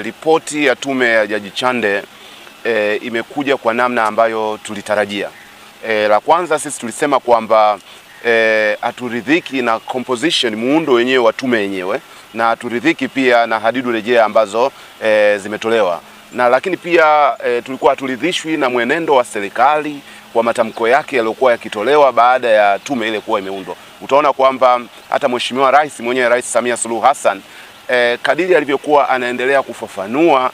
Ripoti ya tume ya Jaji Chande imekuja kwa namna ambayo tulitarajia. La kwanza sisi tulisema kwamba haturidhiki na composition, muundo wenyewe wa tume yenyewe, na haturidhiki pia na hadidu rejea ambazo zimetolewa, na lakini pia tulikuwa haturidhishwi na mwenendo wa serikali kwa matamko yake yaliyokuwa yakitolewa baada ya tume ile kuwa imeundwa. Utaona kwamba hata Mheshimiwa Rais mwenyewe, Rais Samia Suluhu Hassan, kadiri alivyokuwa anaendelea kufafanua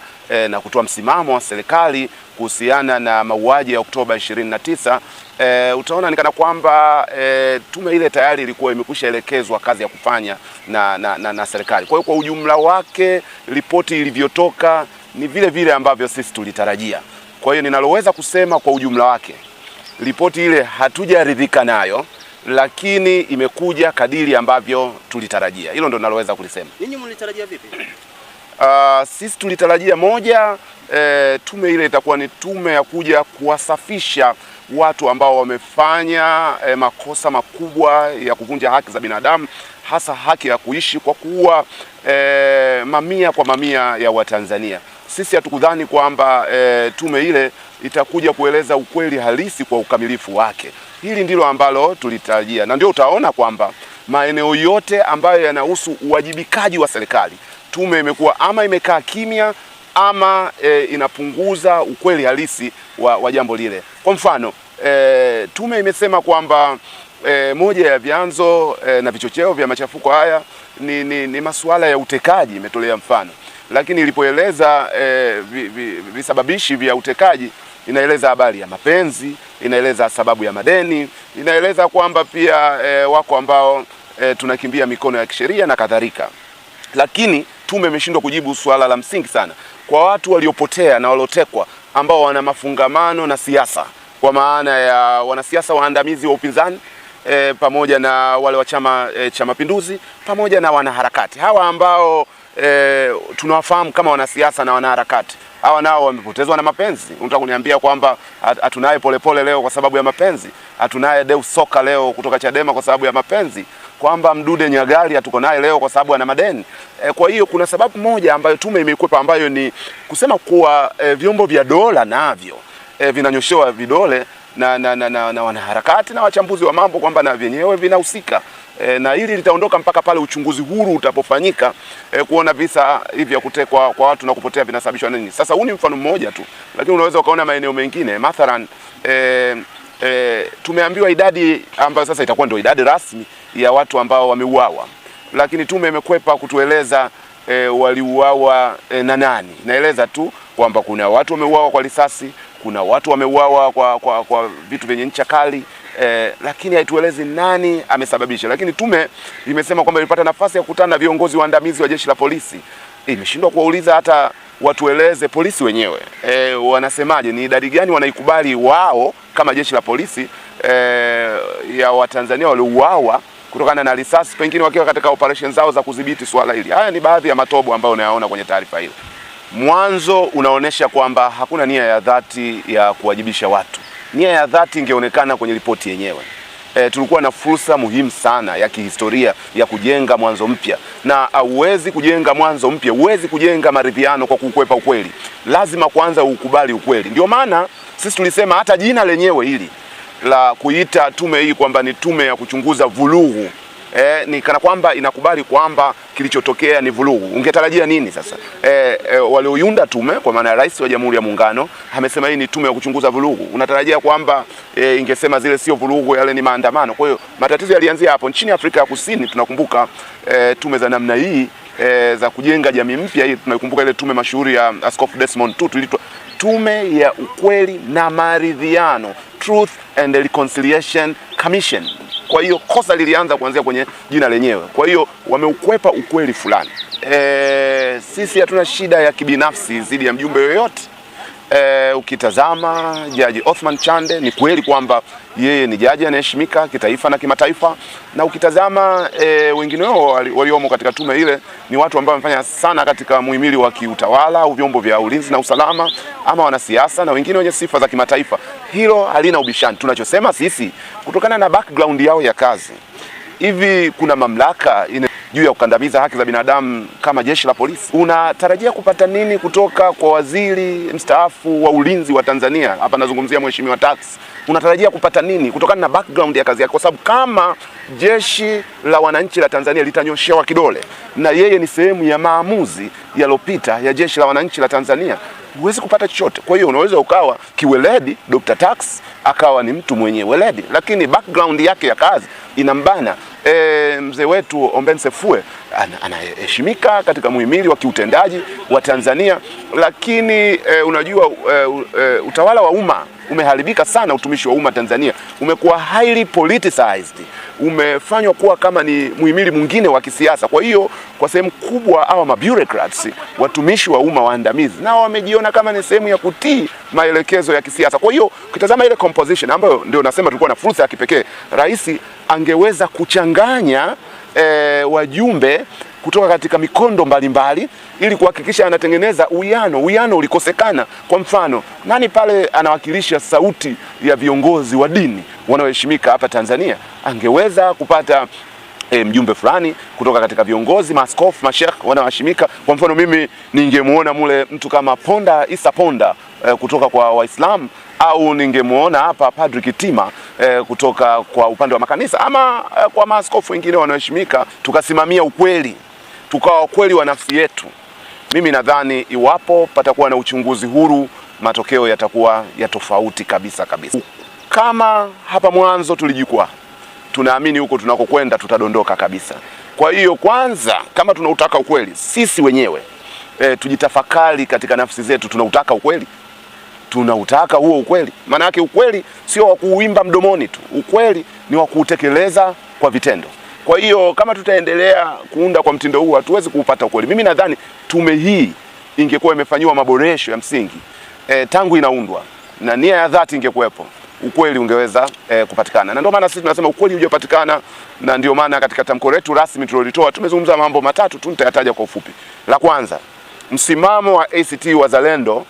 na kutoa msimamo wa serikali kuhusiana na mauaji ya Oktoba 29, utaona ni kana kwamba tume ile tayari ilikuwa imekwisha elekezwa kazi ya kufanya na serikali. Kwa hiyo kwa ujumla wake ripoti ilivyotoka ni vile vile ambavyo sisi tulitarajia. Kwa hiyo ninaloweza kusema kwa ujumla wake, ripoti ile hatujaridhika nayo, lakini imekuja kadiri ambavyo tulitarajia. Hilo ndo ninaloweza kulisema. Ninyi mlitarajia vipi? Sisi tulitarajia moja, tume ile itakuwa ni tume ya kuja kuwasafisha watu ambao wamefanya makosa makubwa ya kuvunja haki za binadamu, hasa haki ya kuishi kwa kuua mamia kwa mamia ya Watanzania. Sisi hatukudhani kwamba tume ile itakuja kueleza ukweli halisi kwa ukamilifu wake. Hili ndilo ambalo tulitarajia, na ndio utaona kwamba maeneo yote ambayo yanahusu uwajibikaji wa serikali, tume imekuwa ama imekaa kimya ama inapunguza ukweli halisi wa jambo lile. Kwa mfano, tume imesema kwamba moja ya vyanzo na vichocheo vya machafuko haya ni masuala ya utekaji, imetolea mfano. Lakini ilipoeleza visababishi vya utekaji, inaeleza habari ya mapenzi, inaeleza sababu ya madeni, inaeleza kwamba pia wako ambao tunakimbia mikono ya kisheria na kadhalika. Lakini tume imeshindwa kujibu swala la msingi sana kwa watu waliopotea na waliotekwa ambao wana mafungamano na siasa, kwa maana ya wanasiasa waandamizi wa upinzani pamoja na wale wa Chama cha Mapinduzi pamoja na wanaharakati. Hawa ambao tunawafahamu kama wanasiasa na wanaharakati, hawa nao wamepotezwa na mapenzi. Unataka kuniambia kwamba hatunaye Polepole leo kwa sababu ya mapenzi, hatunaye Deus Soka leo kutoka Chadema kwa sababu ya mapenzi, kwamba Mdude Nyagali hatuko naye leo kwa sababu ana madeni? Kwa hiyo kuna sababu moja ambayo tume imekwepa, ambayo ni kusema kuwa vyombo vya dola navyo vinanyoshewa vidole na wanaharakati na wachambuzi wa mambo kwamba na vyenyewe vinahusika. Na hili litaondoka mpaka pale uchunguzi huru utapofanyika, kuona visa hivi vya kutekwa kwa watu na kupotea vinasababishwa nini. Sasa huu ni mfano mmoja tu, lakini unaweza ukaona maeneo mengine. Mathalan, tumeambiwa idadi ambayo sasa itakuwa ndio idadi rasmi ya watu ambao wameuawa, lakini tume imekwepa kutueleza waliuawa na nani. Naeleza tu kwamba kuna watu wameuawa kwa risasi, kuna watu wameuawa kwa vitu vyenye ncha kali, lakini haituelezi nani amesababisha. Lakini tume imesema kwamba ilipata nafasi ya kukutana na viongozi waandamizi wa jeshi la polisi. Imeshindwa kuwauliza hata watueleze polisi wenyewe wanasemaje, ni idadi gani wanaikubali wao kama jeshi la polisi ya Watanzania waliouawa kutokana na risasi, pengine wakiwa katika operation zao za kudhibiti swala hili. Haya ni baadhi ya matobo ambayo unayaona kwenye taarifa hili. Mwanzo unaonesha kwamba hakuna nia ya dhati ya kuwajibisha watu. Nia ya dhati ingeonekana kwenye ripoti yenyewe. Tulikuwa na fursa muhimu sana ya kihistoria ya kujenga mwanzo mpya, na hauwezi kujenga mwanzo mpya, huwezi kujenga maridhiano kwa kukwepa ukweli. Lazima kwanza ukubali ukweli. Ndio maana sisi tulisema hata jina lenyewe hili la kuita tume hii kwamba ni tume ya kuchunguza vurugu, ni kana kwamba inakubali kwamba kilichotokea ni vurugu. Ungetarajia nini sasa? Walioiunda tume, kwa maana Rais wa Jamhuri ya Muungano amesema hii ni tume ya kuchunguza vurugu. Unatarajia kwamba ingesema zile sio vurugu, yale ni maandamano. Kwa hiyo matatizo yalianzia hapo. Nchini Afrika ya Kusini tunakumbuka tume za namna hii za kujenga jamii mpya. Hii tunakumbuka ile tume mashuhuri ya Askofu Desmond Tutu, ilitwa tume ya ukweli na maridhiano, Truth and Reconciliation Commission. Kwa hiyo kosa lilianza kuanzia kwenye jina lenyewe. Kwa hiyo wameukwepa ukweli fulani. Sisi hatuna shida ya kibinafsi dhidi ya mjumbe yoyote. Ukitazama Jaji Othman Chande, ni kweli kwamba yeye ni jaji anaheshimika kitaifa na kimataifa, na ukitazama wengine wao waliomo katika tume ile ni watu ambao wamefanya sana katika muhimili wa kiutawala au vyombo vya ulinzi na usalama, ama wanasiasa na wengine wenye sifa za kimataifa. Hilo halina ubishani. Tunachosema sisi, kutokana na background yao ya kazi, hivi kuna mamlaka juu ya kukandamiza haki za binadamu kama jeshi la polisi. Unatarajia kupata nini kutoka kwa waziri mstaafu wa ulinzi wa Tanzania? Hapa nazungumzia Mheshimiwa Tax. Unatarajia kupata nini kutokana na background ya kazi yake? Kwa sababu kama jeshi la wananchi la Tanzania litanyoshewa kidole na yeye ni sehemu ya maamuzi yalopita ya jeshi la wananchi la Tanzania, huwezi kupata chochote. Kwa hiyo unaweza ukawa kiweledi, Dr. Tax akawa ni mtu mwenye weledi, lakini background yake ya kazi inambana. Mzee wetu Ombeni Sefue anaheshimika katika muhimili wa kiutendaji wa Tanzania, lakini unajua utawala wa umma umeharibika sana. Utumishi wa umma Tanzania umekuwa highly politicized, umefanywa kuwa kama ni muhimili mwingine wa kisiasa. Kwa hiyo kwa sehemu kubwa hawa mabureaucrats, watumishi wa umma waandamizi, nao wamejiona kama ni sehemu ya kutii maelekezo ya kisiasa. Kwa hiyo ukitazama ile composition ambayo ndio nasema tulikuwa na fursa ya kipekee, rais angeweza kuchanganya wajumbe kutoka katika mikondo mbalimbali ili kuhakikisha anatengeneza uwiano. Uwiano ulikosekana. Kwa mfano, nani pale anawakilisha sauti ya viongozi wa dini wanaoheshimika hapa Tanzania? Angeweza kupata mjumbe fulani kutoka katika viongozi, maaskofu, mashekh wanaoheshimika. Kwa mfano, mimi ningemuona mule mtu kama Ponda Isa Ponda kutoka kwa Waislamu, au ningemuona hapa Padri Kitima kutoka kwa upande wa makanisa, ama kwa maaskofu wengine wanaoheshimika, tukasimamia ukweli, tukawa kweli wa nafsi yetu. Mimi nadhani iwapo patakuwa na uchunguzi huru, matokeo yatakuwa ya tofauti kabisa kabisa. Kama hapa mwanzo tulijikwa, tunaamini huko tunakokwenda tutadondoka kabisa. Kwa hiyo kwanza, kama tunautaka ukweli, sisi wenyewe tujitafakari katika nafsi zetu. Tunautaka ukweli? Tunautaka huo ukweli? Maana yake ukweli sio wa kuuimba mdomoni tu, ukweli ni wa kuutekeleza kwa vitendo. Kwa hiyo kama tutaendelea kuunda kwa mtindo huu, hatuwezi kuupata ukweli. Mimi nadhani tume hii ingekuwa imefanywa maboresho ya msingi tangu inaundwa, na nia ya dhati ingekuwepo, ukweli ungeweza kupatikana. Na ndio maana sisi tunasema ukweli hujapatikana, na ndio maana katika tamko letu rasmi tulilolitoa tumezungumza mambo matatu tu, nitayataja kwa ufupi. La kwanza, msimamo wa ACT Wazalendo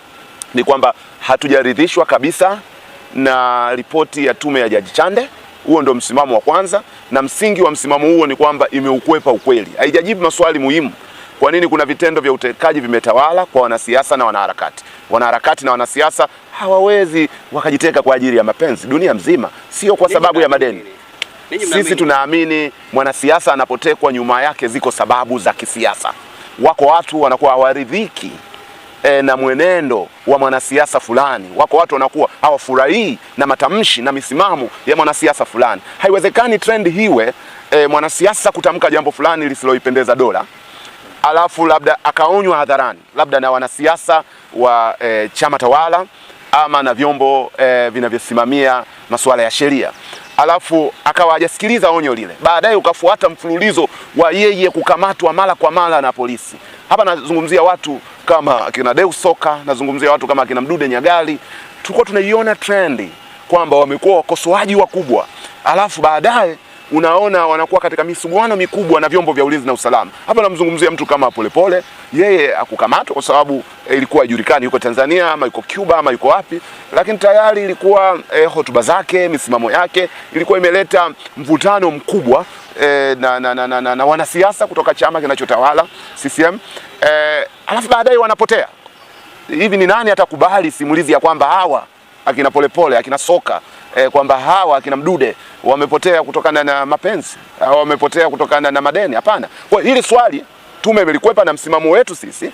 ni kwamba hatujaridhishwa kabisa na ripoti ya tume ya Jaji Chande. Huo ndio msimamo wa kwanza, na msingi wa msimamo huo ni kwamba imeukwepa ukweli, haijajibu maswali muhimu. Kwa nini kuna vitendo vya utekaji vimetawala kwa wanasiasa na wanaharakati? Wanaharakati na wanasiasa hawawezi wakajiteka kwa ajili ya mapenzi dunia mzima, sio kwa sababu ya madeni. Sisi tunaamini mwanasiasa anapotekwa, nyuma yake ziko sababu za kisiasa. Wako watu wanakuwa hawaridhiki na mwenendo wa mwanasiasa fulani. Wako watu wanakuwa hawafurahii na matamshi na misimamo ya mwanasiasa fulani. Haiwezekani trend hiwe mwanasiasa kutamka jambo fulani lisiloipendeza dola, alafu labda akaonywa hadharani, labda na wanasiasa wa chama tawala ama na vyombo vinavyosimamia masuala ya sheria, alafu akawa hajasikiliza onyo lile, baadaye ukafuata mfululizo wa yeye kukamatwa mara kwa mara na polisi. Hapa nazungumzia watu kama akina Deus Soka, nazungumzia watu kama akina Mdude Nyagali. Tulikuwa tunaiona trendi kwamba wamekuwa wakosoaji wakubwa, alafu baadaye unaona wanakuwa katika misuguano mikubwa na vyombo vya ulinzi na usalama. Hapa namzungumzia mtu kama Polepole, yeye akukamatwa kwa sababu ilikuwa haijulikani yuko Tanzania ama yuko Cuba ama yuko wapi, lakini tayari ilikuwa hotuba zake, misimamo yake ilikuwa imeleta mvutano mkubwa na wanasiasa kutoka chama kinachotawala CCM. Alafu baadaye wanapotea. Hivi ni nani atakubali simulizi ya kwamba hawa akina Polepole, akina Soka, kwamba hawa akina Mdude wamepotea kutokana na mapenzi, wamepotea kutokana na madeni? Hapana. Kwa hili swali tume imelikwepa, na msimamo wetu sisi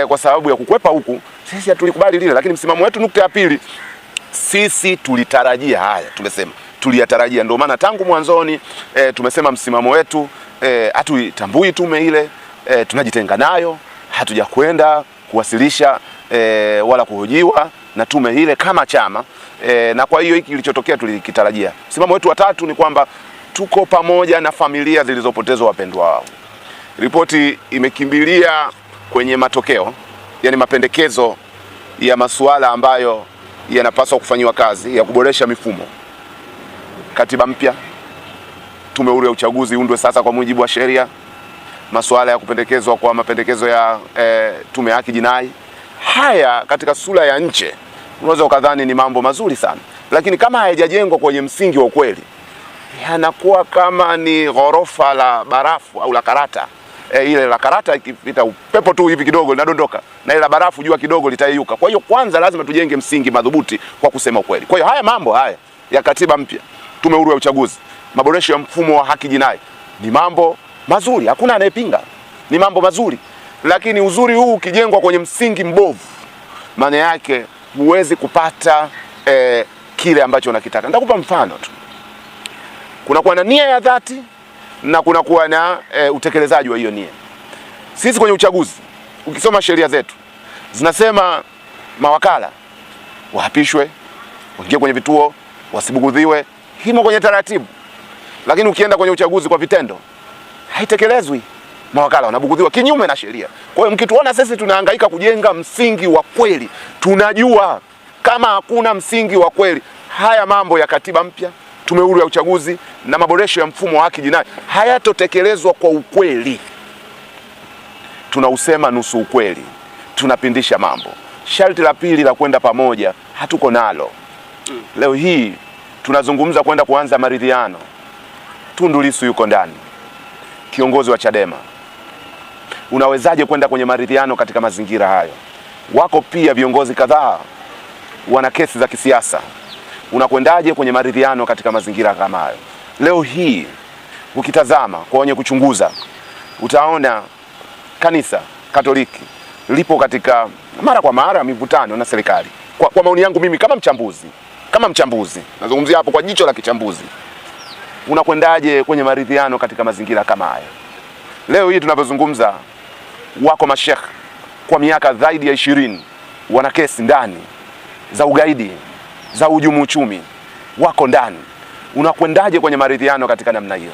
kwa sababu ya kukwepa huku, sisi hatulikubali lile. Lakini msimamo wetu, nukta ya pili, sisi tulitarajia haya, tumesema tuliyatarajia. Ndio maana tangu mwanzoni tumesema msimamo wetu hatuitambui tume ile, tunajitenga nayo, hatujakwenda kuwasilisha wala kuhojiwa na tume ile kama chama. Na kwa hiyo hiki kilichotokea tulikitarajia. Msimamo wetu wa tatu ni kwamba tuko pamoja na familia zilizopotezwa wapendwa wao. Ripoti imekimbilia kwenye matokeo, yani mapendekezo ya masuala ambayo yanapaswa kufanywa kazi ya kuboresha mifumo. Katiba mpya, tume huru ya uchaguzi undwe sasa kwa mujibu wa sheria, masuala ya kupendekezwa kwa mapendekezo ya tume ya haki jinai. Haya katika sura ya nje unaweza ukadhani ni mambo mazuri sana, lakini kama hayajajengwa kwenye msingi wa ukweli, yanakuwa kama ni ghorofa la barafu au la karata. Ile la karata ikipita upepo tu hivi kidogo linadondoka, na ile la barafu jua kidogo litayeyuka. Kwa hiyo kwanza lazima tujenge msingi madhubuti kwa kusema ukweli. Kwa hiyo haya mambo haya ya katiba mpya, tume huru ya uchaguzi, maboresho ya mfumo wa haki jinai ni mambo mazuri, hakuna anayepinga, ni mambo mazuri. Lakini uzuri huu ukijengwa kwenye msingi mbovu, maana yake huwezi kupata kile ambacho unakitaka. Nitakupa mfano tu. Kunakuwa na nia ya dhati na kunakuwa na utekelezaji wa hiyo nia. Sisi kwenye uchaguzi, ukisoma sheria zetu zinasema mawakala wahapishwe, waingie kwenye vituo, wasibugudhiwe, himo kwenye taratibu. Lakini ukienda kwenye uchaguzi kwa vitendo, haitekelezwi. Mawakala wanabugudhiwa kinyume na sheria. Kwa hiyo mkituona sisi tunahangaika kujenga msingi wa kweli, tunajua kama hakuna msingi wa kweli, haya mambo ya katiba mpya, tume huru ya uchaguzi na maboresho ya mfumo wa haki jinai hayatotekelezwa kwa ukweli. Tunausema nusu ukweli, tunapindisha mambo. Sharti la pili la kwenda pamoja hatuko nalo. Leo hii tunazungumza kwenda kuanza maridhiano. Tundu Lissu yuko ndani, kiongozi wa Chadema. Unawezaje kwenda kwenye maridhiano katika mazingira hayo? Wako pia viongozi kadhaa wana kesi za kisiasa. Unakwendaje kwenye maridhiano katika mazingira kama hayo? Leo hii ukitazama kwa wenye kuchunguza, utaona kanisa Katoliki lipo katika mara kwa mara mivutano na serikali. Kwa maoni yangu mimi kama mchambuzi, nazungumzia hapo kwa jicho la kichambuzi. Unakwendaje kwenye maridhiano katika mazingira kama haya? Leo hii tunavyozungumza, wako mashekh kwa miaka zaidi ya 20 wana kesi ndani za ugaidi, za hujumu uchumi, wako ndani. Unakwendaje kwenye maridhiano katika namna hiyo?